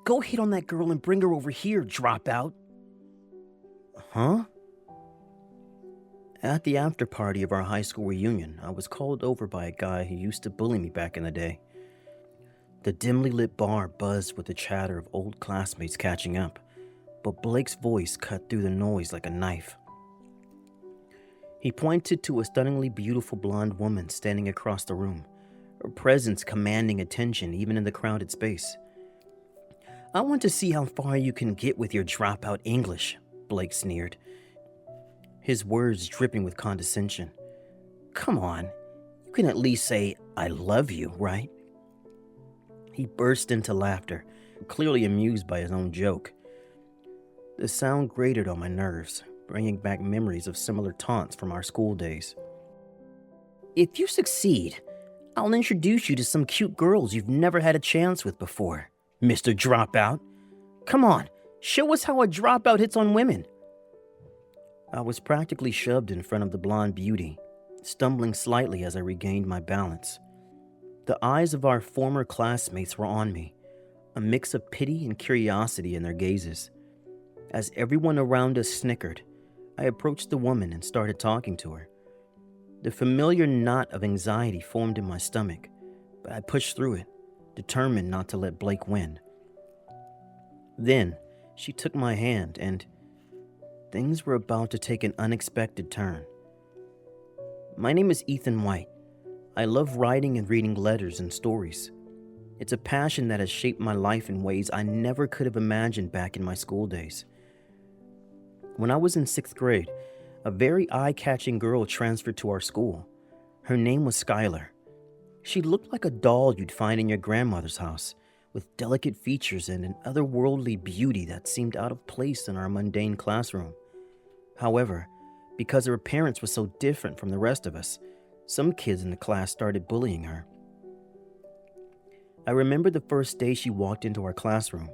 Go hit on that girl and bring her over here, dropout. Huh? At the after party of our high school reunion, I was called over by a guy who used to bully me back in the day. The dimly lit bar buzzed with the chatter of old classmates catching up, but Blake's voice cut through the noise like a knife. He pointed to a stunningly beautiful blonde woman standing across the room, her presence commanding attention even in the crowded space. I want to see how far you can get with your dropout English, Blake sneered, his words dripping with condescension. Come on, you can at least say, I love you, right? He burst into laughter, clearly amused by his own joke. The sound grated on my nerves, bringing back memories of similar taunts from our school days. If you succeed, I'll introduce you to some cute girls you've never had a chance with before, Mr. Dropout. Come on, show us how a dropout hits on women. I was practically shoved in front of the blonde beauty, stumbling slightly as I regained my balance. The eyes of our former classmates were on me, a mix of pity and curiosity in their gazes. As everyone around us snickered, I approached the woman and started talking to her. The familiar knot of anxiety formed in my stomach, but I pushed through it, determined not to let Blake win. Then, she took my hand and things were about to take an unexpected turn. My name is Ethan White. I love writing and reading letters and stories. It's a passion that has shaped my life in ways I never could have imagined back in my school days. When I was in 6th grade, a very eye-catching girl transferred to our school. Her name was Skylar. She looked like a doll you'd find in your grandmother's house, with delicate features and an otherworldly beauty that seemed out of place in our mundane classroom. However, because her appearance was so different from the rest of us, some kids in the class started bullying her. I remember the first day she walked into our classroom,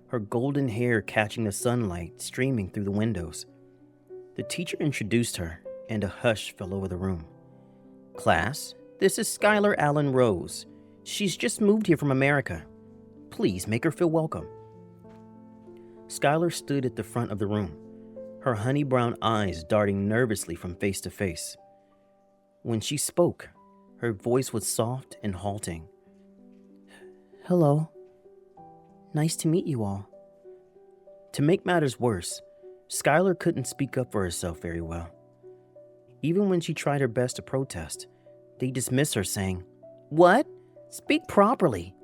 her golden hair catching the sunlight streaming through the windows. The teacher introduced her, and a hush fell over the room. Class, this is Skylar Allen Rose. She's just moved here from America. Please make her feel welcome. Skylar stood at the front of the room, her honey brown eyes darting nervously from face to face. When she spoke, her voice was soft and halting. Hello. Nice to meet you all. To make matters worse, Skylar couldn't speak up for herself very well. Even when she tried her best to protest, they dismissed her saying, What? Speak properly.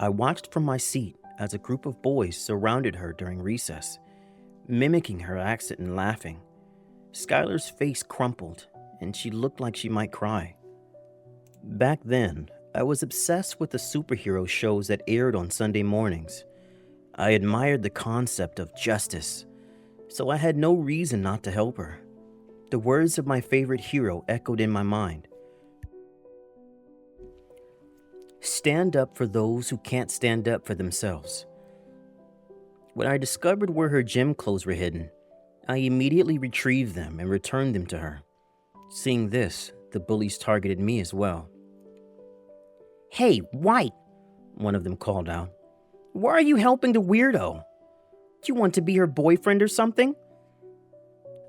I watched from my seat as a group of boys surrounded her during recess, mimicking her accent and laughing. Skylar's face crumpled, and she looked like she might cry. Back then, I was obsessed with the superhero shows that aired on Sunday mornings. I admired the concept of justice, so I had no reason not to help her. The words of my favorite hero echoed in my mind. Stand up for those who can't stand up for themselves. When I discovered where her gym clothes were hidden, I immediately retrieved them and returned them to her. Seeing this, the bullies targeted me as well. Hey, White, one of them called out. Why are you helping the weirdo? Do you want to be her boyfriend or something?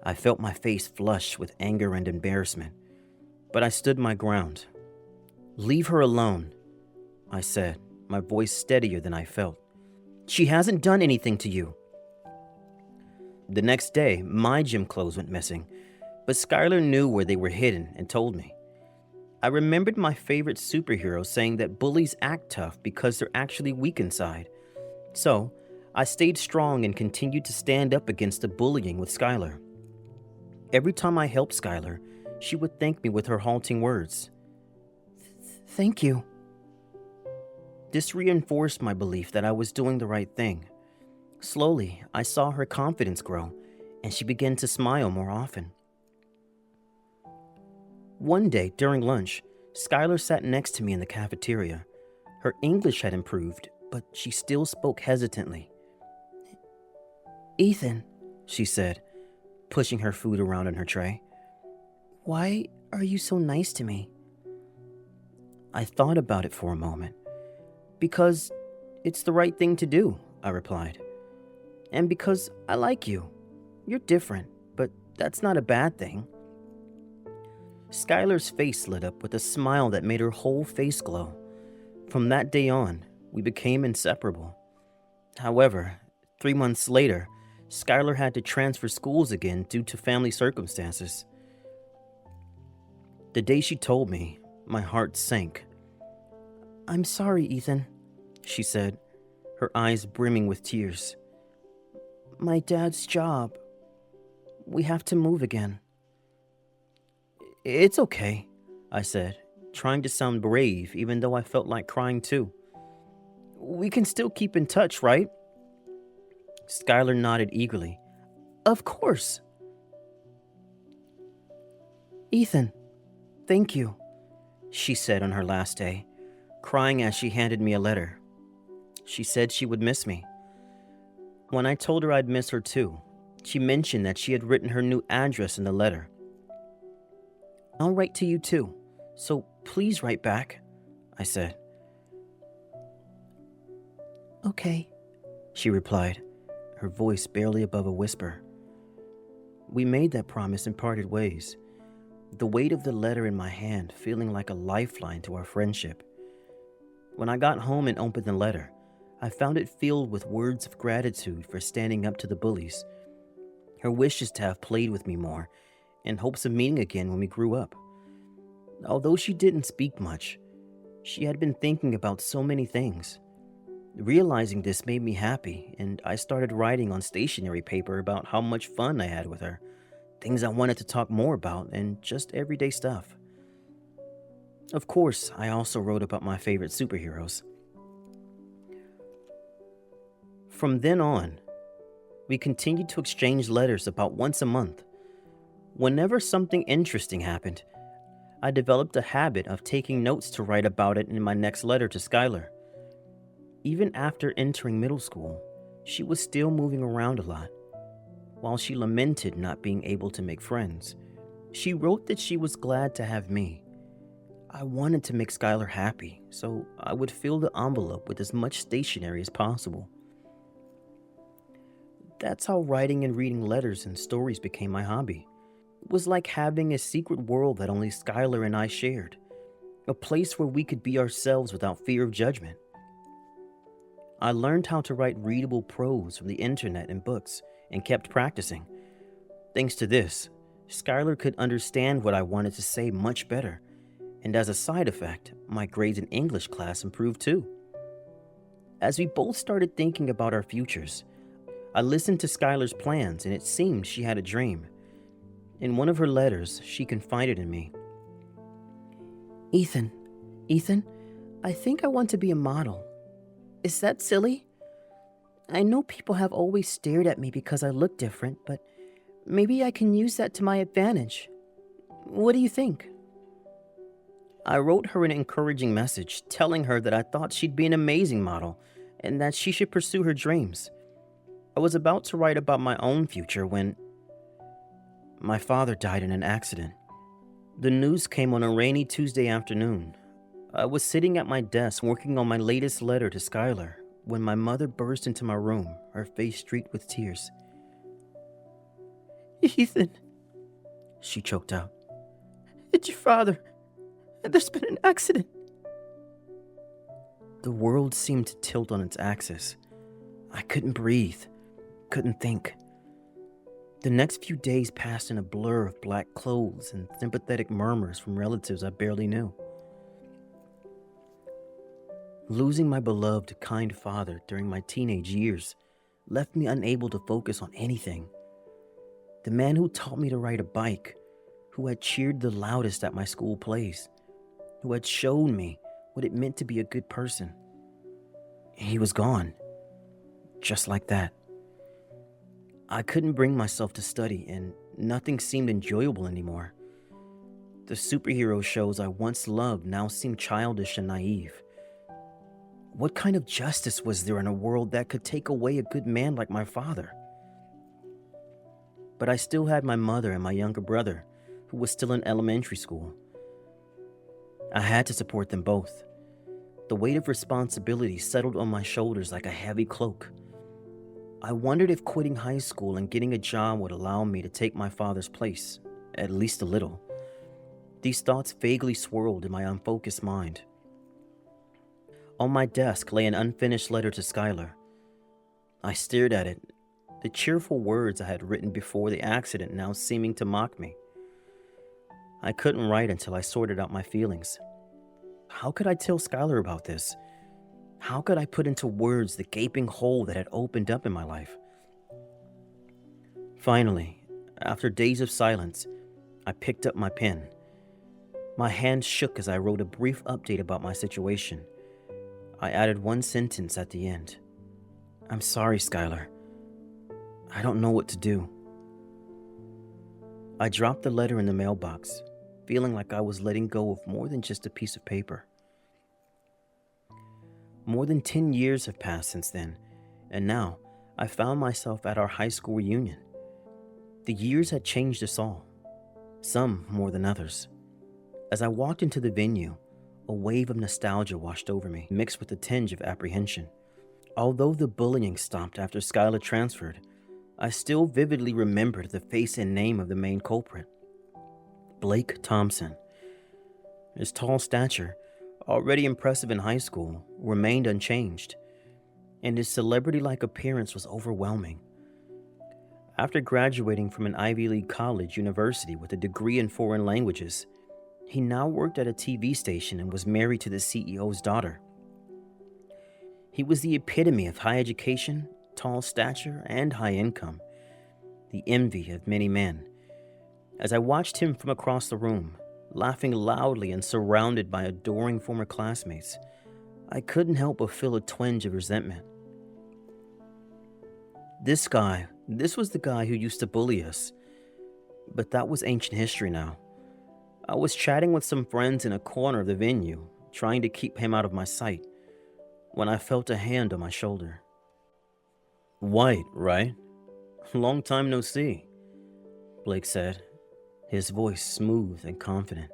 I felt my face flush with anger and embarrassment, but I stood my ground. Leave her alone, I said, my voice steadier than I felt. She hasn't done anything to you. The next day, my gym clothes went missing, but Skylar knew where they were hidden and told me. I remembered my favorite superhero saying that bullies act tough because they're actually weak inside. So, I stayed strong and continued to stand up against the bullying with Skylar. Every time I helped Skylar, she would thank me with her halting words. Thank you. This reinforced my belief that I was doing the right thing. Slowly, I saw her confidence grow, and she began to smile more often. One day, during lunch, Skylar sat next to me in the cafeteria. Her English had improved, but she still spoke hesitantly. Ethan, she said, pushing her food around on her tray. Why are you so nice to me? I thought about it for a moment. Because it's the right thing to do, I replied. And because I like you. You're different, but that's not a bad thing. Skylar's face lit up with a smile that made her whole face glow. From that day on, we became inseparable. However, 3 months later, Skylar had to transfer schools again due to family circumstances. The day she told me, my heart sank. "I'm sorry, Ethan," she said, her eyes brimming with tears. "My dad's job. We have to move again." "It's okay," I said, trying to sound brave even though I felt like crying too. "We can still keep in touch, right?" Skylar nodded eagerly. "Of course." "Ethan, thank you," she said on her last day, crying as she handed me a letter. She said she would miss me. When I told her I'd miss her too, she mentioned that she had written her new address in the letter. "I'll write to you too, so please write back," I said. "Okay," she replied, her voice barely above a whisper. We made that promise and parted ways, the weight of the letter in my hand feeling like a lifeline to our friendship. When I got home and opened the letter, I found it filled with words of gratitude for standing up to the bullies, her wishes to have played with me more, and hopes of meeting again when we grew up. Although she didn't speak much, she had been thinking about so many things. Realizing this made me happy, and I started writing on stationery paper about how much fun I had with her, things I wanted to talk more about, and just everyday stuff. Of course, I also wrote about my favorite superheroes. From then on, we continued to exchange letters about once a month. Whenever something interesting happened, I developed a habit of taking notes to write about it in my next letter to Skylar. Even after entering middle school, she was still moving around a lot. While she lamented not being able to make friends, she wrote that she was glad to have me. I wanted to make Skylar happy, so I would fill the envelope with as much stationery as possible. That's how writing and reading letters and stories became my hobby. It was like having a secret world that only Skylar and I shared, a place where we could be ourselves without fear of judgment. I learned how to write readable prose from the internet and books and kept practicing. Thanks to this, Skylar could understand what I wanted to say much better, and as a side effect, my grades in English class improved too. As we both started thinking about our futures, I listened to Skylar's plans, and it seemed she had a dream. In one of her letters, she confided in me. Ethan, I think I want to be a model. Is that silly? I know people have always stared at me because I look different, but maybe I can use that to my advantage. What do you think?" I wrote her an encouraging message telling her that I thought she'd be an amazing model and that she should pursue her dreams. I was about to write about my own future when my father died in an accident. The news came on a rainy Tuesday afternoon. I was sitting at my desk working on my latest letter to Skylar when my mother burst into my room, her face streaked with tears. "Ethan," she choked out, "it's your father. There's been an accident." The world seemed to tilt on its axis. I couldn't breathe, couldn't think. The next few days passed in a blur of black clothes and sympathetic murmurs from relatives I barely knew. Losing my beloved, kind father during my teenage years left me unable to focus on anything. The man who taught me to ride a bike, who had cheered the loudest at my school plays, who had shown me what it meant to be a good person. He was gone, just like that. I couldn't bring myself to study, and nothing seemed enjoyable anymore. The superhero shows I once loved now seemed childish and naive. What kind of justice was there in a world that could take away a good man like my father? But I still had my mother and my younger brother, who was still in elementary school. I had to support them both. The weight of responsibility settled on my shoulders like a heavy cloak. I wondered if quitting high school and getting a job would allow me to take my father's place, at least a little. These thoughts vaguely swirled in my unfocused mind. On my desk lay an unfinished letter to Skylar. I stared at it, the cheerful words I had written before the accident now seeming to mock me. I couldn't write until I sorted out my feelings. How could I tell Skylar about this? How could I put into words the gaping hole that had opened up in my life? Finally, after days of silence, I picked up my pen. My hand shook as I wrote a brief update about my situation. I added one sentence at the end. I'm sorry, Skylar. I don't know what to do. I dropped the letter in the mailbox, feeling like I was letting go of more than just a piece of paper. More than 10 years have passed since then, and now I found myself at our high school reunion. The years had changed us all, some more than others. As I walked into the venue, a wave of nostalgia washed over me, mixed with a tinge of apprehension. Although the bullying stopped after Skylar transferred, I still vividly remembered the face and name of the main culprit, Blake Thompson. His tall stature, already impressive in high school, remained unchanged, and his celebrity-like appearance was overwhelming. After graduating from an Ivy League college university with a degree in foreign languages, he now worked at a TV station and was married to the CEO's daughter. He was the epitome of high education, tall stature, and high income, the envy of many men. As I watched him from across the room, laughing loudly and surrounded by adoring former classmates, I couldn't help but feel a twinge of resentment. This was the guy who used to bully us, but that was ancient history now. I was chatting with some friends in a corner of the venue, trying to keep him out of my sight, when I felt a hand on my shoulder. White, right? Long time no see, Blake said, his voice smooth and confident.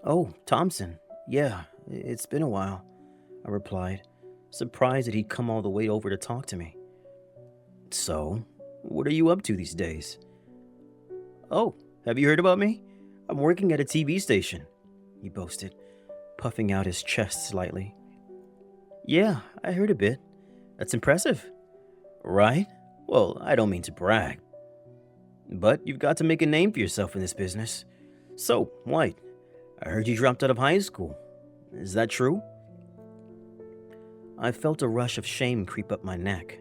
Oh, Thompson. Yeah, it's been a while, I replied, surprised that he'd come all the way over to talk to me. So, what are you up to these days? Oh, have you heard about me? I'm working at a TV station, he boasted, puffing out his chest slightly. Yeah, I heard a bit. That's impressive. Right? Well, I don't mean to brag. But you've got to make a name for yourself in this business. So, White, I heard you dropped out of high school. Is that true? I felt a rush of shame creep up my neck.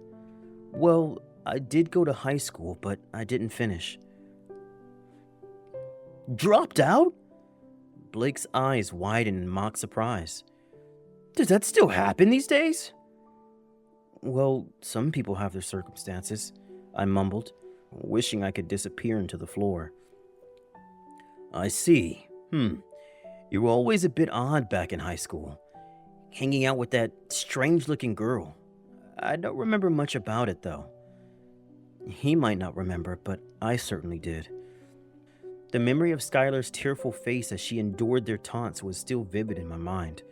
Well, I did go to high school, but I didn't finish. Dropped out? Blake's eyes widened in mock surprise. Does that still happen these days? Well, some people have their circumstances, I mumbled, wishing I could disappear into the floor. I see. You were always a bit odd back in high school, hanging out with that strange-looking girl. I don't remember much about it, though. He might not remember, but I certainly did. The memory of Skylar's tearful face as she endured their taunts was still vivid in my mind.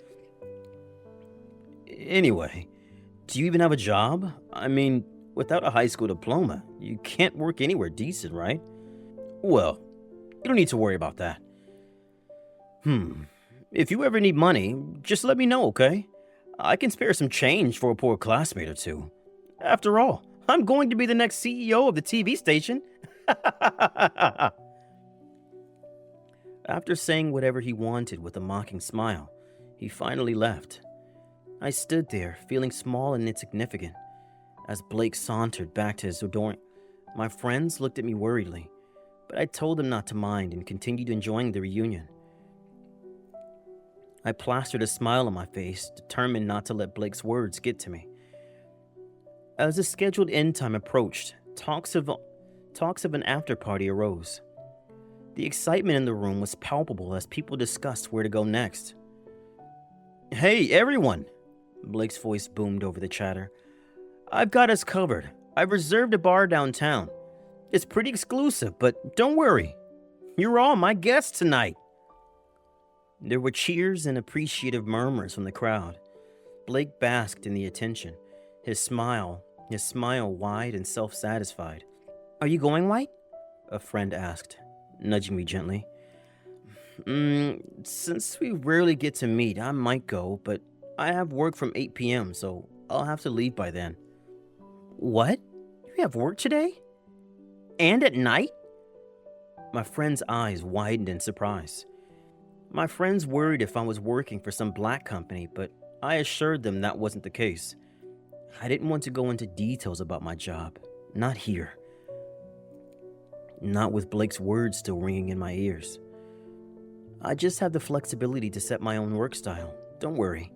Anyway, do you even have a job? I mean, without a high school diploma, you can't work anywhere decent, right? Well, you don't need to worry about that. If you ever need money, just let me know, okay? I can spare some change for a poor classmate or two. After all, I'm going to be the next CEO of the TV station. After saying whatever he wanted with a mocking smile, he finally left. I stood there, feeling small and insignificant, as Blake sauntered back to his adoring. My friends looked at me worriedly, but I told them not to mind and continued enjoying the reunion. I plastered a smile on my face, determined not to let Blake's words get to me. As the scheduled end time approached, talks of an after-party arose. The excitement in the room was palpable as people discussed where to go next. Hey, everyone! Blake's voice boomed over the chatter. I've got us covered. I've reserved a bar downtown. It's pretty exclusive, but don't worry. You're all my guests tonight. There were cheers and appreciative murmurs from the crowd. Blake basked in the attention, his smile wide and self-satisfied. "Are you going, White?" a friend asked, nudging me gently. Since we rarely get to meet, I might go, but I have work from 8 p.m., so I'll have to leave by then." "What? You have work today? And at night?" My friend's eyes widened in surprise. My friends worried if I was working for some black company, but I assured them that wasn't the case. I didn't want to go into details about my job. Not here. Not with Blake's words still ringing in my ears. "I just have the flexibility to set my own work style. Don't worry,"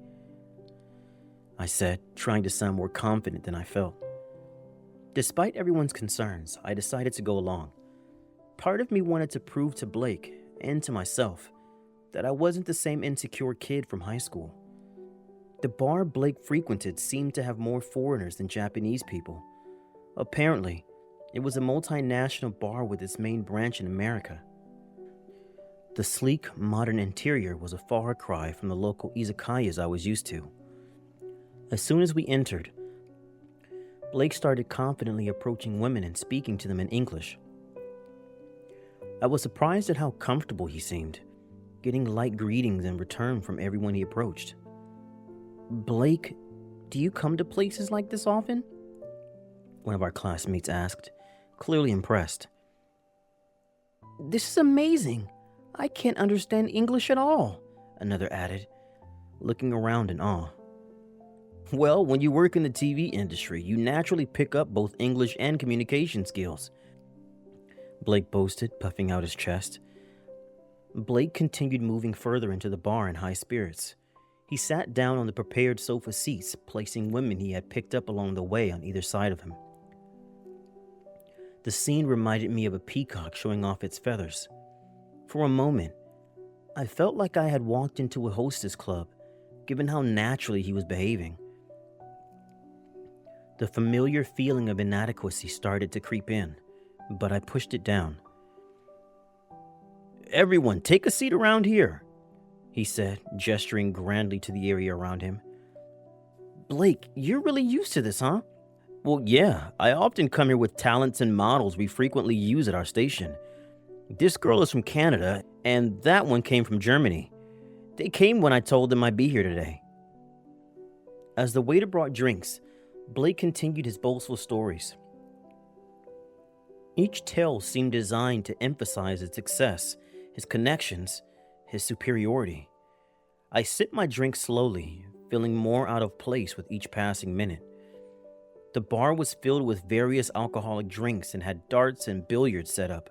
I said, trying to sound more confident than I felt. Despite everyone's concerns, I decided to go along. Part of me wanted to prove to Blake and to myself that I wasn't the same insecure kid from high school. The bar Blake frequented seemed to have more foreigners than Japanese people. Apparently, it was a multinational bar with its main branch in America. The sleek, modern interior was a far cry from the local izakayas I was used to. As soon as we entered, Blake started confidently approaching women and speaking to them in English. I was surprised at how comfortable he seemed, getting light greetings in return from everyone he approached. "Blake, do you come to places like this often?" one of our classmates asked, clearly impressed. "This is amazing. I can't understand English at all," another added, looking around in awe. "Well, when you work in the TV industry, you naturally pick up both English and communication skills," Blake boasted, puffing out his chest. Blake continued moving further into the bar in high spirits. He sat down on the prepared sofa seats, placing women he had picked up along the way on either side of him. The scene reminded me of a peacock showing off its feathers. For a moment, I felt like I had walked into a hostess club, given how naturally he was behaving. The familiar feeling of inadequacy started to creep in, but I pushed it down. "Everyone, take a seat around here," he said, gesturing grandly to the area around him. "Blake, you're really used to this, huh?" "Well, yeah, I often come here with talents and models we frequently use at our station. This girl is from Canada, and that one came from Germany. They came when I told them I'd be here today." As the waiter brought drinks, Blake continued his boastful stories. Each tale seemed designed to emphasize his success, his connections, his superiority. I sipped my drink slowly, feeling more out of place with each passing minute. The bar was filled with various alcoholic drinks and had darts and billiards set up,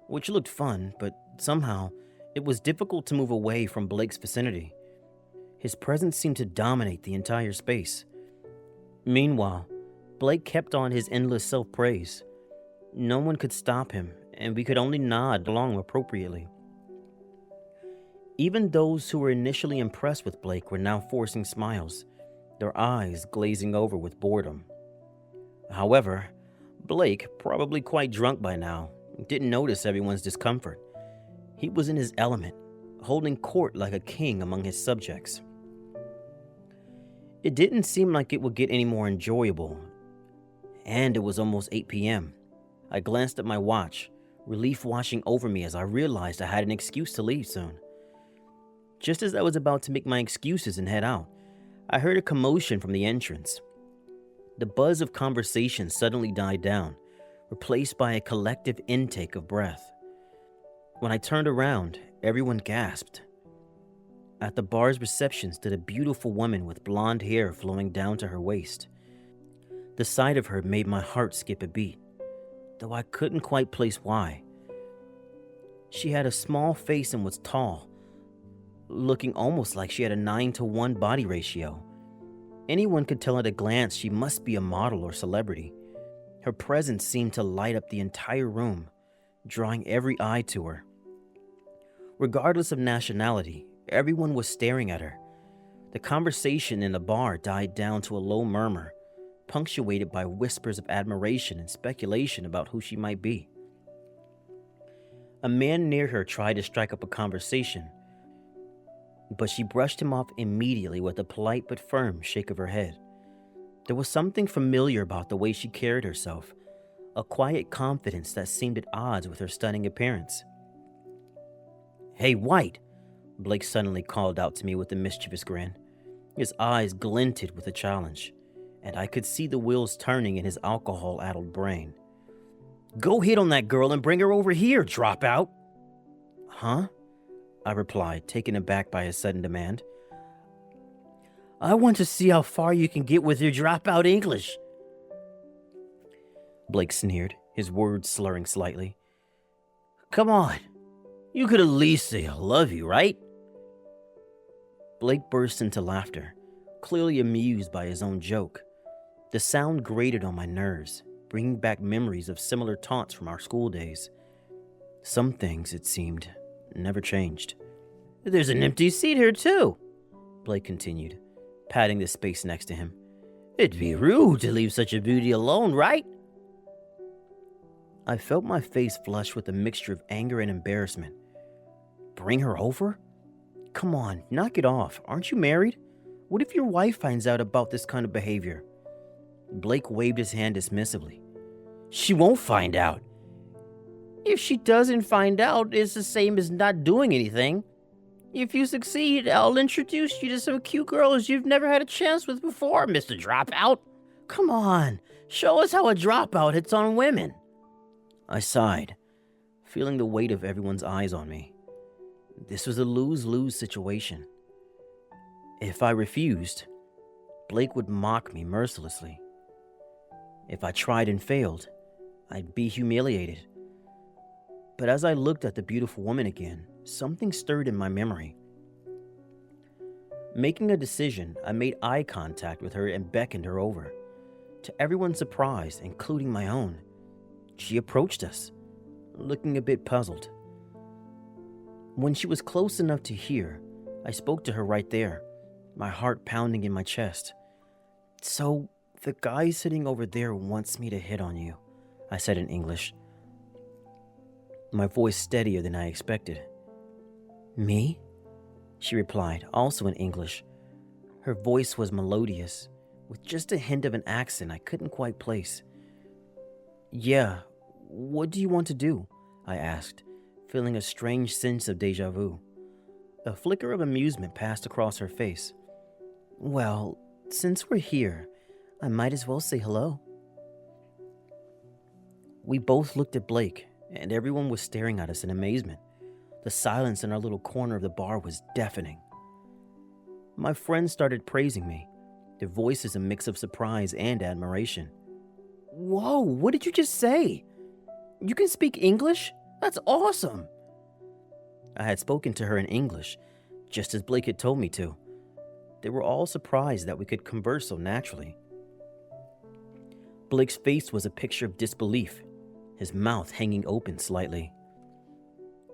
which looked fun, but somehow it was difficult to move away from Blake's vicinity. His presence seemed to dominate the entire space. Meanwhile, Blake kept on his endless self-praise. No one could stop him, and we could only nod along appropriately. Even those who were initially impressed with Blake were now forcing smiles, their eyes glazing over with boredom. However, Blake, probably quite drunk by now, didn't notice everyone's discomfort. He was in his element, holding court like a king among his subjects. It didn't seem like it would get any more enjoyable, and it was almost 8 p.m. I glanced at my watch, relief washing over me as I realized I had an excuse to leave soon. Just as I was about to make my excuses and head out, I heard a commotion from the entrance. The buzz of conversation suddenly died down, replaced by a collective intake of breath. When I turned around, everyone gasped. At the bar's reception stood a beautiful woman with blonde hair flowing down to her waist. The sight of her made my heart skip a beat, though I couldn't quite place why. She had a small face and was tall, looking almost like she had a 9-to-1 body ratio. Anyone could tell at a glance she must be a model or celebrity. Her presence seemed to light up the entire room, drawing every eye to her. Regardless of nationality, everyone was staring at her. The conversation in the bar died down to a low murmur, punctuated by whispers of admiration and speculation about who she might be. A man near her tried to strike up a conversation, but she brushed him off immediately with a polite but firm shake of her head. There was something familiar about the way she carried herself, a quiet confidence that seemed at odds with her stunning appearance. "Hey, White," Blake suddenly called out to me with a mischievous grin. His eyes glinted with a challenge, and I could see the wheels turning in his alcohol-addled brain. "Go hit on that girl and bring her over here, dropout." "Huh?" I replied, taken aback by his sudden demand. "I want to see how far you can get with your dropout English," Blake sneered, his words slurring slightly. "Come on, you could at least say I love you, right?" Blake burst into laughter, clearly amused by his own joke. The sound grated on my nerves, bringing back memories of similar taunts from our school days. Some things, it seemed, never changed. "There's an empty seat here, too," Blake continued, patting the space next to him. "It'd be rude to leave such a beauty alone, right?" I felt my face flush with a mixture of anger and embarrassment. Bring her over? Come on, knock it off. Aren't you married? What if your wife finds out about this kind of behavior? Blake waved his hand dismissively. "She won't find out." "If she doesn't find out, it's the same as not doing anything. If you succeed, I'll introduce you to some cute girls you've never had a chance with before, Mr. Dropout. Come on, show us how a dropout hits on women." I sighed, feeling the weight of everyone's eyes on me. This was a lose-lose situation. If I refused, Blake would mock me mercilessly. If I tried and failed, I'd be humiliated. But as I looked at the beautiful woman again, something stirred in my memory. Making a decision, I made eye contact with her and beckoned her over. To everyone's surprise, including my own, she approached us, looking a bit puzzled. When she was close enough to hear, I spoke to her right there, my heart pounding in my chest. "So, the guy sitting over there wants me to hit on you," I said in English, my voice steadier than I expected. "Me?" she replied, also in English. Her voice was melodious, with just a hint of an accent I couldn't quite place. "Yeah, what do you want to do?" I asked, feeling a strange sense of déjà vu. A flicker of amusement passed across her face. "Well, since we're here, I might as well say hello." We both looked at Blake, and everyone was staring at us in amazement. The silence in our little corner of the bar was deafening. My friends started praising me, their voices a mix of surprise and admiration. "Whoa, what did you just say? You can speak English? That's awesome!" I had spoken to her in English, just as Blake had told me to. They were all surprised that we could converse so naturally. Blake's face was a picture of disbelief, his mouth hanging open slightly.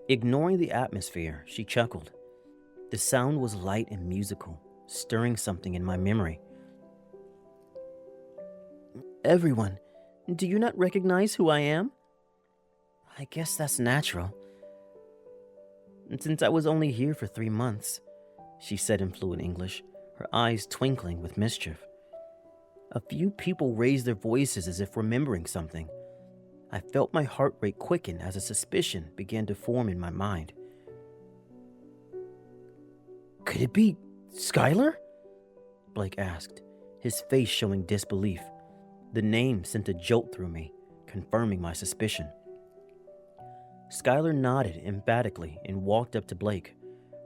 Ignoring the atmosphere, she chuckled. The sound was light and musical, stirring something in my memory. "Everyone, do you not recognize who I am?" "I guess that's natural. Since I was only here for 3 months," she said in fluent English, her eyes twinkling with mischief. A few people raised their voices as if remembering something. I felt my heart rate quicken as a suspicion began to form in my mind. "Could it be Skylar?" Blake asked, his face showing disbelief. The name sent a jolt through me, confirming my suspicion. Skylar nodded emphatically and walked up to Blake.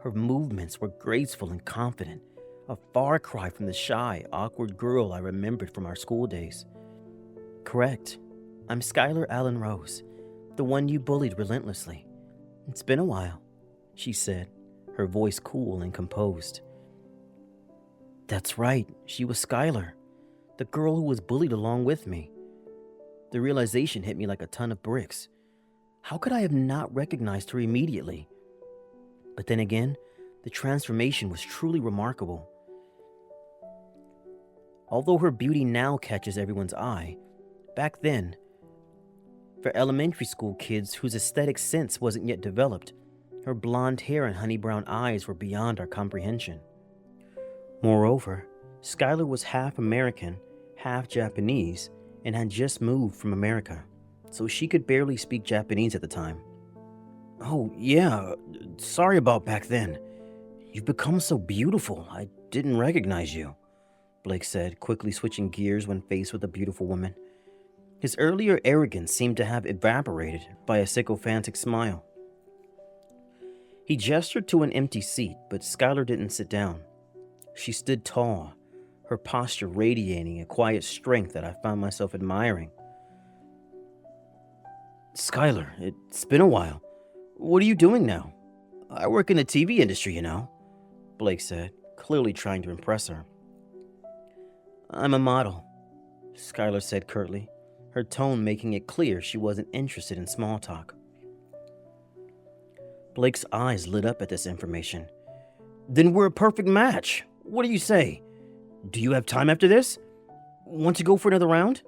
Her movements were graceful and confident, a far cry from the shy, awkward girl I remembered from our school days. "Correct. I'm Skylar Allen Rose, the one you bullied relentlessly. It's been a while," she said, her voice cool and composed. That's right, she was Skylar, the girl who was bullied along with me. The realization hit me like a ton of bricks. How could I have not recognized her immediately? But then again, the transformation was truly remarkable. Although her beauty now catches everyone's eye, back then, for elementary school kids whose aesthetic sense wasn't yet developed, Her blonde hair and honey brown eyes were beyond our comprehension. Moreover, Skylar was half American, half Japanese, and had just moved from America, so she could barely speak Japanese at the time. "Oh, yeah, sorry about back then. You've become so beautiful, I didn't recognize you," Blake said, quickly switching gears when faced with a beautiful woman. His earlier arrogance seemed to have evaporated by a sycophantic smile. He gestured to an empty seat, but Skylar didn't sit down. She stood tall, her posture radiating a quiet strength that I found myself admiring. "Skylar, it's been a while. What are you doing now?" "I work in the TV industry, you know," Blake said, clearly trying to impress her. "I'm a model," Skylar said curtly, her tone making it clear she wasn't interested in small talk. Blake's eyes lit up at this information. "Then we're a perfect match. What do you say? Do you have time after this? Want to go for another round?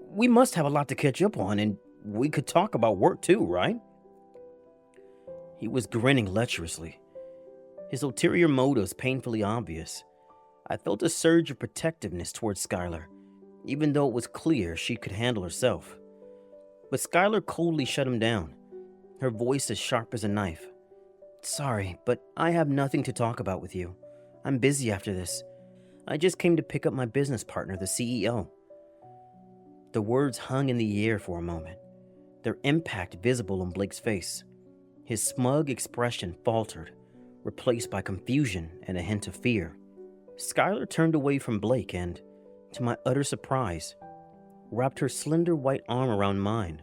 We must have a lot to catch up on, and we could talk about work too, right?" He was grinning lecherously, his ulterior motives painfully obvious. I felt a surge of protectiveness towards Skylar, even though it was clear she could handle herself. But Skylar coldly shut him down, her voice as sharp as a knife. "Sorry, but I have nothing to talk about with you. I'm busy after this. I just came to pick up my business partner, the CEO." The words hung in the air for a moment, their impact visible on Blake's face. His smug expression faltered, replaced by confusion and a hint of fear. Skylar turned away from Blake and, to my utter surprise, wrapped her slender white arm around mine.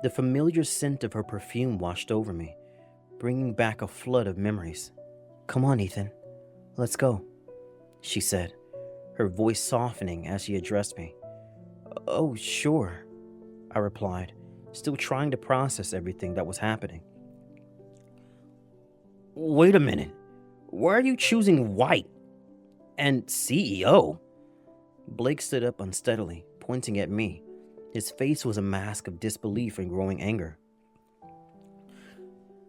The familiar scent of her perfume washed over me, bringing back a flood of memories. "Come on, Ethan. Let's go," she said, her voice softening as she addressed me. "Oh, sure," I replied, still trying to process everything that was happening. "Wait a minute. Why are you choosing white? And CEO?" Blake stood up unsteadily, pointing at me. His face was a mask of disbelief and growing anger.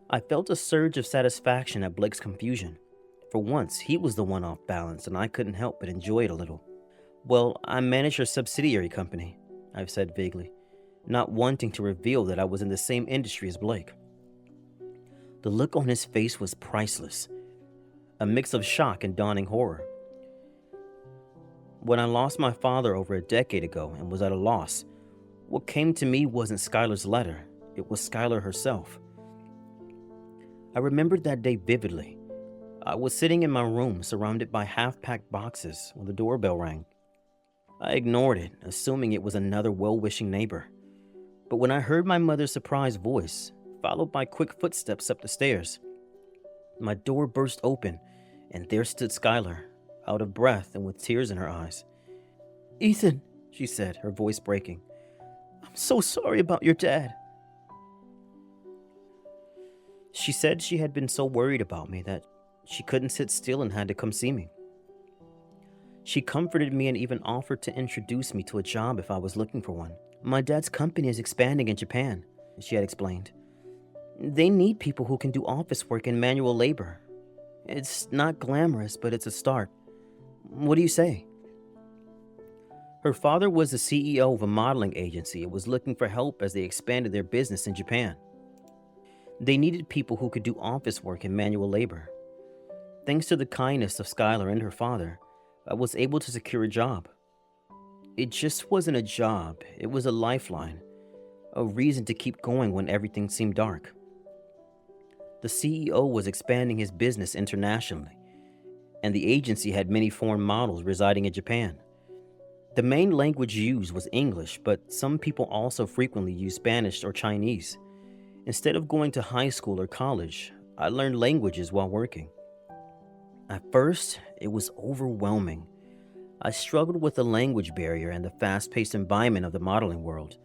I felt a surge of satisfaction at Blake's confusion. For once, he was the one off balance, and I couldn't help but enjoy it a little. "Well, I manage her subsidiary company," I've said vaguely, not wanting to reveal that I was in the same industry as Blake. The look on his face was priceless, a mix of shock and dawning horror. When I lost my father over a decade ago and was at a loss, what came to me wasn't Skylar's letter, it was Skylar herself. I remembered that day vividly. I was sitting in my room surrounded by half-packed boxes when the doorbell rang. I ignored it, assuming it was another well-wishing neighbor. But when I heard my mother's surprised voice, followed by quick footsteps up the stairs, my door burst open, and there stood Skylar, out of breath and with tears in her eyes. "Ethan," she said, her voice breaking, "I'm so sorry about your dad." She said she had been so worried about me that she couldn't sit still and had to come see me. She comforted me and even offered to introduce me to a job if I was looking for one. "My dad's company is expanding in Japan," she had explained. "They need people who can do office work and manual labor. It's not glamorous, but it's a start. What do you say?" Her father was the CEO of a modeling agency and was looking for help as they expanded their business in Japan. They needed people who could do office work and manual labor. Thanks to the kindness of Skylar and her father, I was able to secure a job. It just wasn't a job, it was a lifeline, a reason to keep going when everything seemed dark. The CEO was expanding his business internationally, and the agency had many foreign models residing in Japan. The main language used was English, but some people also frequently used Spanish or Chinese. Instead of going to high school or college, I learned languages while working. At first, it was overwhelming. I struggled with the language barrier and the fast-paced environment of the modeling world,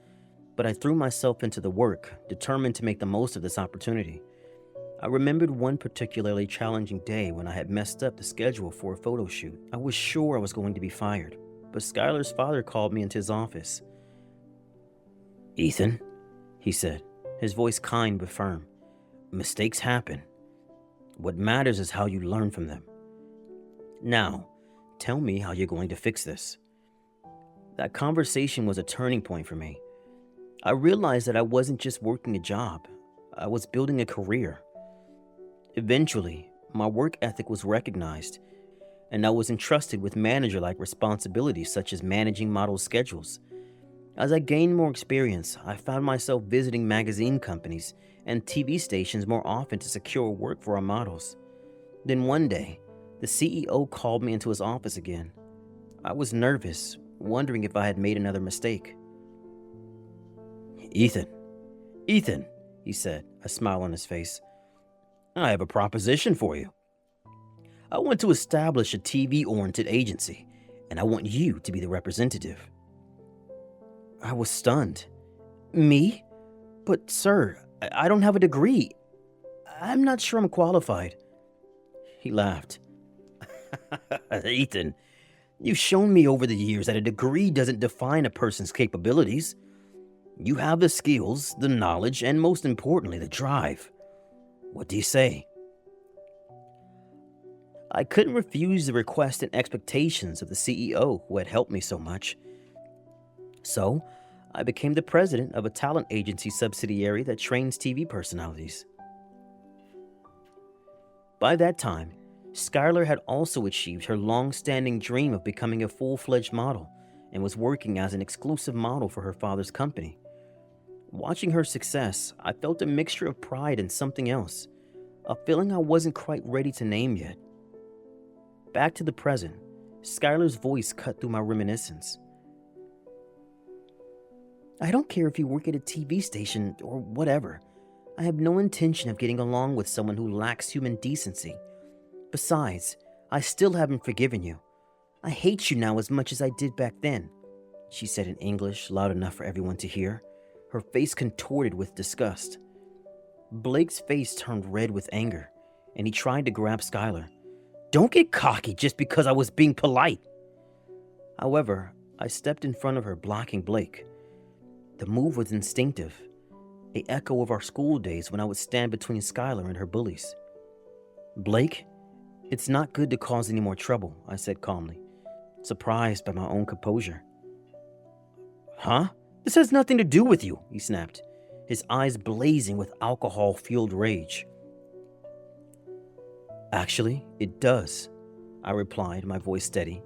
but I threw myself into the work, determined to make the most of this opportunity. I remembered one particularly challenging day when I had messed up the schedule for a photo shoot. I was sure I was going to be fired, but Skylar's father called me into his office. "Ethan," he said, his voice kind but firm, Mistakes happen. What matters is how you learn from them. Now, tell me how you're going to fix this." That conversation was a turning point for me. I realized that I wasn't just working a job, I was building a career. Eventually, my work ethic was recognized, and I was entrusted with manager-like responsibilities such as managing model schedules. As I gained more experience, I found myself visiting magazine companies and TV stations more often to secure work for our models. Then one day, the CEO called me into his office again. I was nervous, wondering if I had made another mistake. Ethan, he said, a smile on his face. "I have a proposition for you. I want to establish a TV-oriented agency, and I want you to be the representative." I was stunned. "Me? But sir, I don't have a degree. I'm not sure I'm qualified." He laughed. "Ethan, you've shown me over the years that a degree doesn't define a person's capabilities. You have the skills, the knowledge, and most importantly, the drive. What do you say?" I couldn't refuse the request and expectations of the CEO who had helped me so much. So, I became the president of a talent agency subsidiary that trains TV personalities. By that time, Skylar had also achieved her long-standing dream of becoming a full-fledged model and was working as an exclusive model for her father's company. Watching her success, I felt a mixture of pride and something else, a feeling I wasn't quite ready to name yet. Back to the present, Skylar's voice cut through my reminiscence. "I don't care if you work at a TV station or whatever. I have no intention of getting along with someone who lacks human decency. Besides, I still haven't forgiven you. I hate you now as much as I did back then," she said in English loud enough for everyone to hear, her face contorted with disgust. Blake's face turned red with anger, and he tried to grab Skylar. "Don't get cocky just because I was being polite." However, I stepped in front of her, blocking Blake. The move was instinctive, an echo of our school days when I would stand between Skylar and her bullies. "Blake, it's not good to cause any more trouble," I said calmly, surprised by my own composure. "Huh? This has nothing to do with you," he snapped, his eyes blazing with alcohol-fueled rage. "Actually, it does," I replied, my voice steady.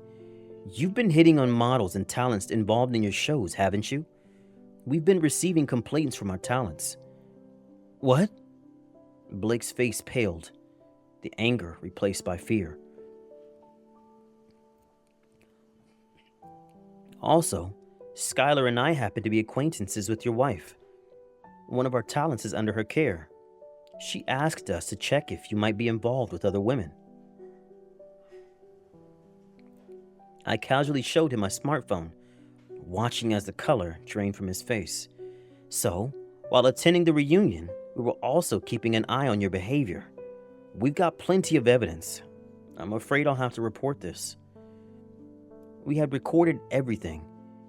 "You've been hitting on models and talents involved in your shows, haven't you? We've been receiving complaints from our talents." "What?" Blake's face paled, the anger replaced by fear. "Also, Skylar and I happen to be acquaintances with your wife. One of our talents is under her care. She asked us to check if you might be involved with other women." I casually showed him my smartphone, watching as the color drained from his face. "So, while attending the reunion, we were also keeping an eye on your behavior. We've got plenty of evidence. I'm afraid I'll have to report this." We had recorded everything.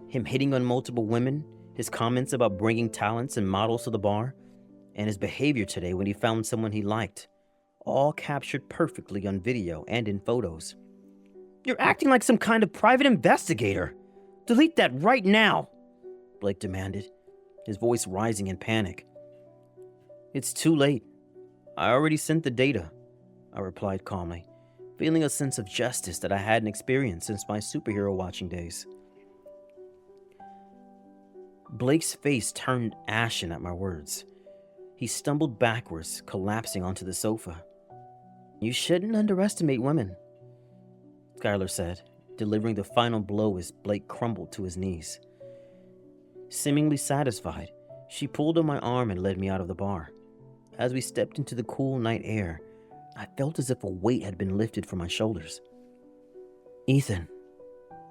Him hitting on multiple women, his comments about bringing talents and models to the bar, and his behavior today when he found someone he liked, all captured perfectly on video and in photos. "You're acting like some kind of private investigator. Delete that right now," Blake demanded, his voice rising in panic. "It's too late. I already sent the data," I replied calmly, feeling a sense of justice that I hadn't experienced since my superhero watching days. Blake's face turned ashen at my words. He stumbled backwards, collapsing onto the sofa. "You shouldn't underestimate women," Skylar said, delivering the final blow as Blake crumbled to his knees. Seemingly satisfied, she pulled on my arm and led me out of the bar. As we stepped into the cool night air, I felt as if a weight had been lifted from my shoulders. "Ethan,"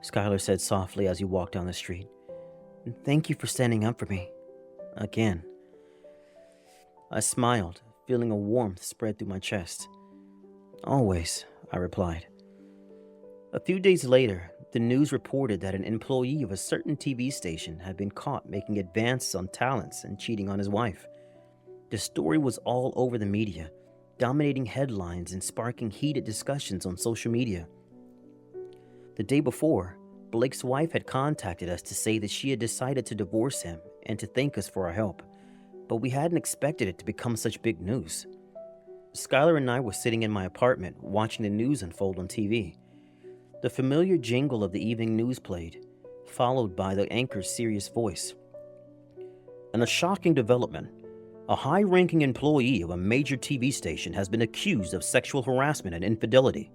Skylar said softly as he walked down the street, "thank you for standing up for me. Again." I smiled, feeling a warmth spread through my chest. "Always," I replied. A few days later, the news reported that an employee of a certain TV station had been caught making advances on talents and cheating on his wife. The story was all over the media, dominating headlines and sparking heated discussions on social media. The day before, Blake's wife had contacted us to say that she had decided to divorce him and to thank us for our help, but we hadn't expected it to become such big news. Skylar and I were sitting in my apartment watching the news unfold on TV. The familiar jingle of the evening news played, followed by the anchor's serious voice. In a shocking development, a high-ranking employee of a major TV station has been accused of sexual harassment and infidelity.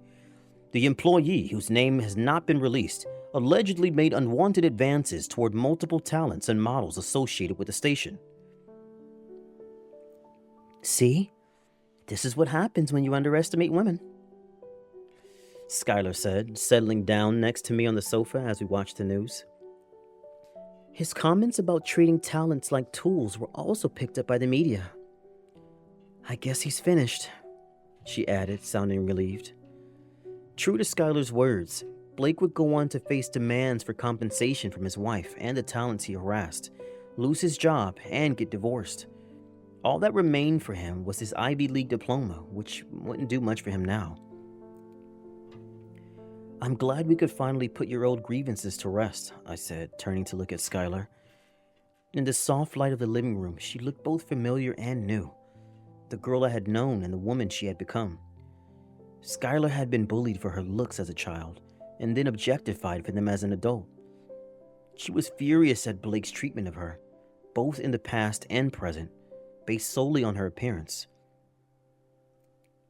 The employee, whose name has not been released, allegedly made unwanted advances toward multiple talents and models associated with the station. See? This is what happens when you underestimate women, Skylar said, settling down next to me on the sofa as we watched the news. His comments about treating talents like tools were also picked up by the media. I guess he's finished, she added, sounding relieved. True to Skylar's words, Blake would go on to face demands for compensation from his wife and the talents he harassed, lose his job, and get divorced. All that remained for him was his Ivy League diploma, which wouldn't do much for him now. I'm glad we could finally put your old grievances to rest, I said, turning to look at Skylar. In the soft light of the living room, she looked both familiar and new. The girl I had known and the woman she had become. Skylar had been bullied for her looks as a child, and then objectified for them as an adult. She was furious at Blake's treatment of her, both in the past and present, based solely on her appearance.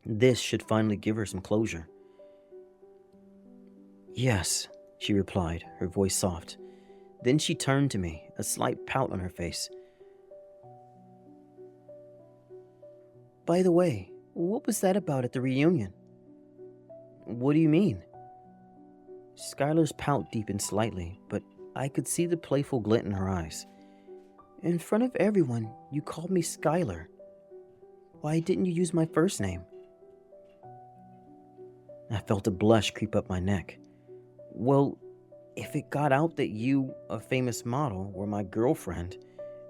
This should finally give her some closure. Yes, she replied, her voice soft. Then she turned to me, a slight pout on her face. By the way, what was that about at the reunion? What do you mean? Skylar's pout deepened slightly, but I could see the playful glint in her eyes. In front of everyone, you called me Skylar. Why didn't you use my first name? I felt a blush creep up my neck. Well, if it got out that you, a famous model, were my girlfriend,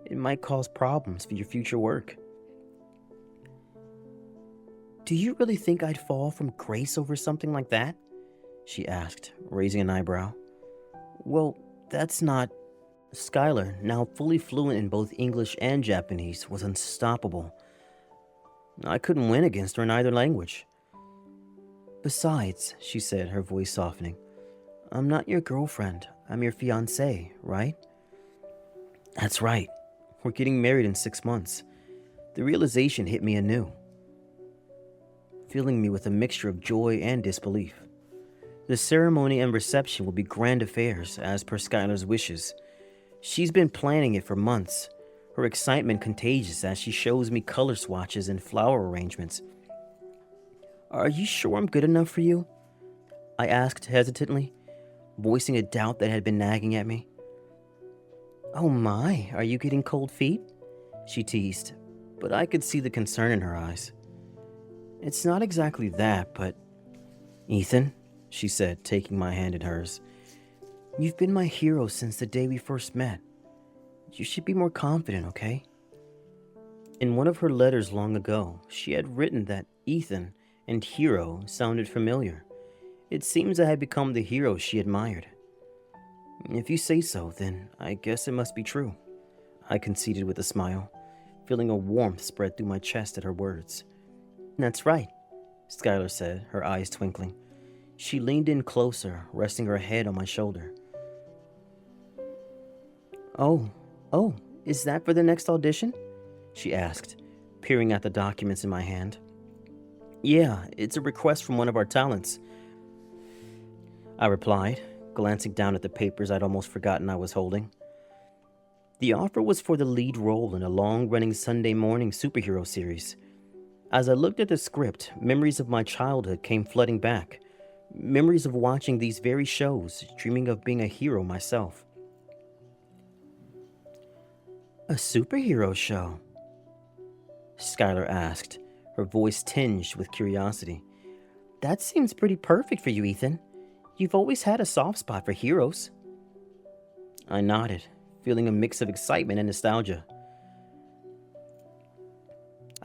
it might cause problems for your future work. Do you really think I'd fall from grace over something like that? She asked, raising an eyebrow. Well, that's not... Skylar, now fully fluent in both English and Japanese, was unstoppable. I couldn't win against her in either language. Besides, she said, her voice softening, I'm not your girlfriend. I'm your fiancé, right? That's right. We're getting married in 6 months. The realization hit me anew, filling me with a mixture of joy and disbelief. The ceremony and reception will be grand affairs, as per Skylar's wishes. She's been planning it for months, her excitement contagious as she shows me color swatches and flower arrangements. Are you sure I'm good enough for you? I asked hesitantly, voicing a doubt that had been nagging at me. Oh my, are you getting cold feet? She teased, but I could see the concern in her eyes. It's not exactly that, but... Ethan, she said, taking my hand in hers, you've been my hero since the day we first met. You should be more confident, okay? In one of her letters long ago, she had written that Ethan and hero sounded familiar. It seems I had become the hero she admired. If you say so, then I guess it must be true, I conceded with a smile, feeling a warmth spread through my chest at her words. That's right, Skylar said, her eyes twinkling. She leaned in closer, resting her head on my shoulder. Oh, is that for the next audition? She asked, peering at the documents in my hand. Yeah, it's a request from one of our talents, I replied, glancing down at the papers I'd almost forgotten I was holding. The offer was for the lead role in a long-running Sunday morning superhero series. As I looked at the script, memories of my childhood came flooding back. Memories of watching these very shows, dreaming of being a hero myself. A superhero show? Skylar asked, her voice tinged with curiosity. That seems pretty perfect for you, Ethan. You've always had a soft spot for heroes. I nodded, feeling a mix of excitement and nostalgia.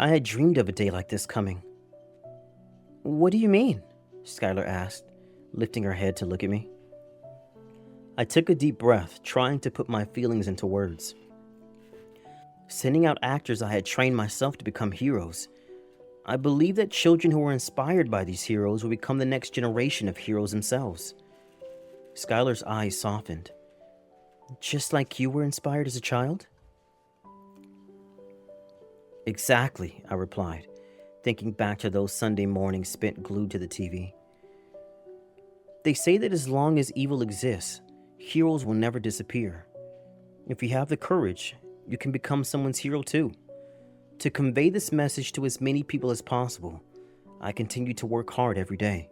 I had dreamed of a day like this coming. What do you mean? Skylar asked, lifting her head to look at me. I took a deep breath, trying to put my feelings into words. Sending out actors I had trained myself to become heroes. I believe that children who are inspired by these heroes will become the next generation of heroes themselves. Skylar's eyes softened. Just like you were inspired as a child? Exactly, I replied, thinking back to those Sunday mornings spent glued to the TV. They say that as long as evil exists, heroes will never disappear. If you have the courage, you can become someone's hero too. To convey this message to as many people as possible, I continue to work hard every day.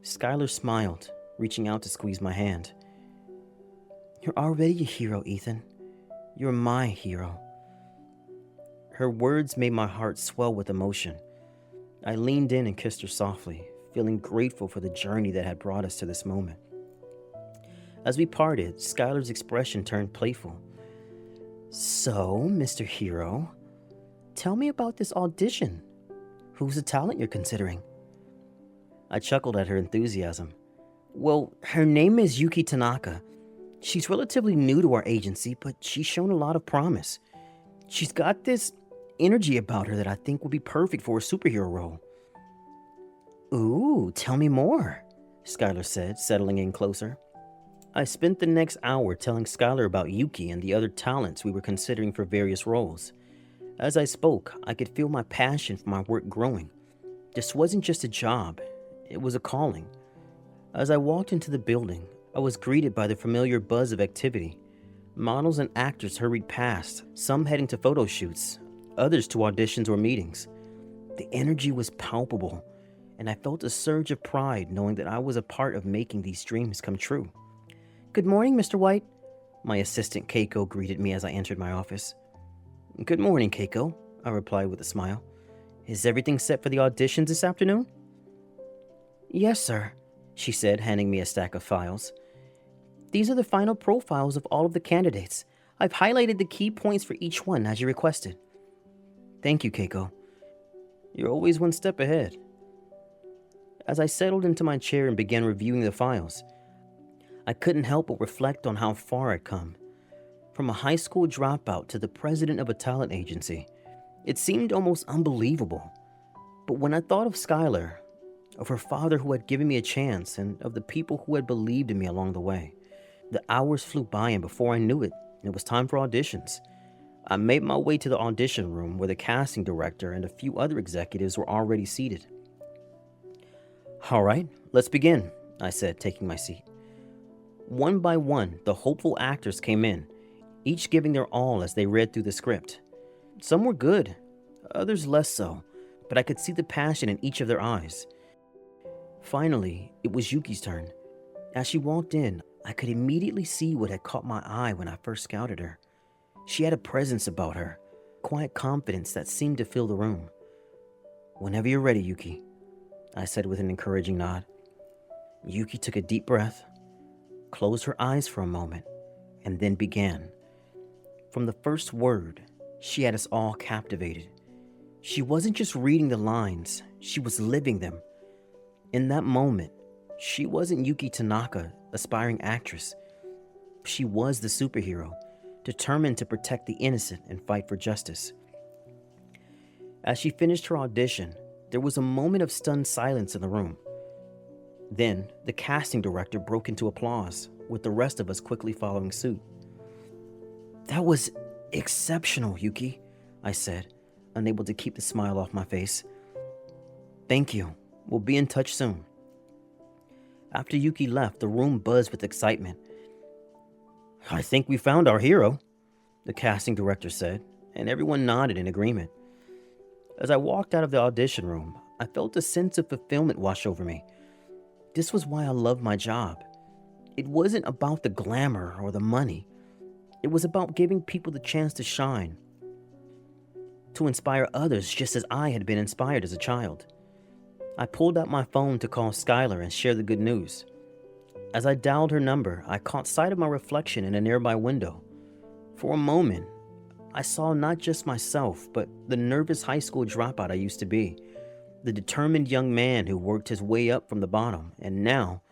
Skylar smiled, reaching out to squeeze my hand. You're already a hero, Ethan. You're my hero. Her words made my heart swell with emotion. I leaned in and kissed her softly, feeling grateful for the journey that had brought us to this moment. As we parted, Skylar's expression turned playful. So, Mr. Hero, tell me about this audition. Who's the talent you're considering? I chuckled at her enthusiasm. Well, her name is Yuki Tanaka. She's relatively new to our agency, but she's shown a lot of promise. She's got this energy about her that I think will be perfect for a superhero role. Ooh, tell me more, Skylar said, settling in closer. I spent the next hour telling Skylar about Yuki and the other talents we were considering for various roles. As I spoke, I could feel my passion for my work growing. This wasn't just a job, it was a calling. As I walked into the building, I was greeted by the familiar buzz of activity. Models and actors hurried past, some heading to photo shoots, others to auditions or meetings. The energy was palpable, and I felt a surge of pride knowing that I was a part of making these dreams come true. Good morning, Mr. White. My assistant Keiko greeted me as I entered my office. Good morning, Keiko, I replied with a smile. Is everything set for the auditions this afternoon? Yes, sir, she said, handing me a stack of files. These are the final profiles of all of the candidates. I've highlighted the key points for each one as you requested. Thank you, Keiko. You're always one step ahead. As I settled into my chair and began reviewing the files, I couldn't help but reflect on how far I'd come. From a high school dropout to the president of a talent agency, it seemed almost unbelievable. But when I thought of Skylar, of her father who had given me a chance, and of the people who had believed in me along the way, the hours flew by, and before I knew it, it was time for auditions. I made my way to the audition room where the casting director and a few other executives were already seated. All right, let's begin, I said, taking my seat. One by one, the hopeful actors came in, each giving their all as they read through the script. Some were good, others less so, but I could see the passion in each of their eyes. Finally, it was Yuki's turn. As she walked in, I could immediately see what had caught my eye when I first scouted her. She had a presence about her, quiet confidence that seemed to fill the room. Whenever you're ready, Yuki, I said with an encouraging nod. Yuki took a deep breath, closed her eyes for a moment, and then began. From the first word, she had us all captivated. She wasn't just reading the lines, she was living them. In that moment, she wasn't Yuki Tanaka, aspiring actress. She was the superhero, determined to protect the innocent and fight for justice. As she finished her audition, there was a moment of stunned silence in the room. Then, the casting director broke into applause, with the rest of us quickly following suit. That was exceptional, Yuki, I said, unable to keep the smile off my face. Thank you. We'll be in touch soon. After Yuki left, the room buzzed with excitement. I think we found our hero, the casting director said, and everyone nodded in agreement. As I walked out of the audition room, I felt a sense of fulfillment wash over me. This was why I loved my job. It wasn't about the glamour or the money. It was about giving people the chance to shine, to inspire others just as I had been inspired as a child. I pulled out my phone to call Skylar and share the good news. As I dialed her number, I caught sight of my reflection in a nearby window. For a moment, I saw not just myself, but the nervous high school dropout I used to be, the determined young man who worked his way up from the bottom, and now,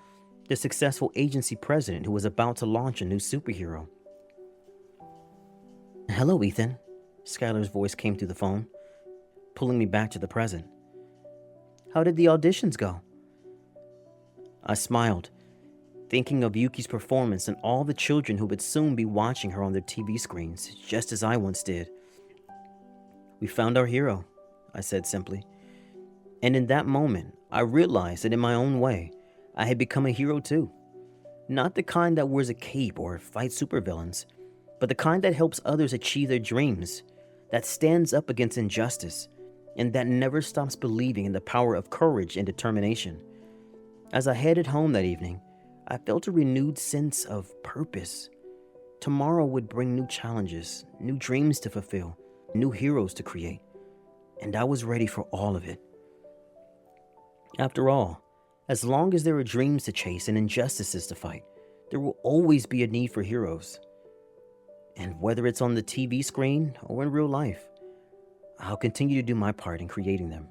the successful agency president who was about to launch a new superhero. "Hello, Ethan." Skylar's voice came through the phone, pulling me back to the present. "How did the auditions go?" I smiled, thinking of Yuki's performance and all the children who would soon be watching her on their TV screens, just as I once did. "We found our hero," I said simply. And in that moment, I realized that in my own way, I had become a hero too. Not the kind that wears a cape or fights supervillains, but the kind that helps others achieve their dreams, that stands up against injustice, and that never stops believing in the power of courage and determination. As I headed home that evening, I felt a renewed sense of purpose. Tomorrow would bring new challenges, new dreams to fulfill, new heroes to create, and I was ready for all of it. After all, as long as there are dreams to chase and injustices to fight, there will always be a need for heroes. And whether it's on the TV screen or in real life, I'll continue to do my part in creating them.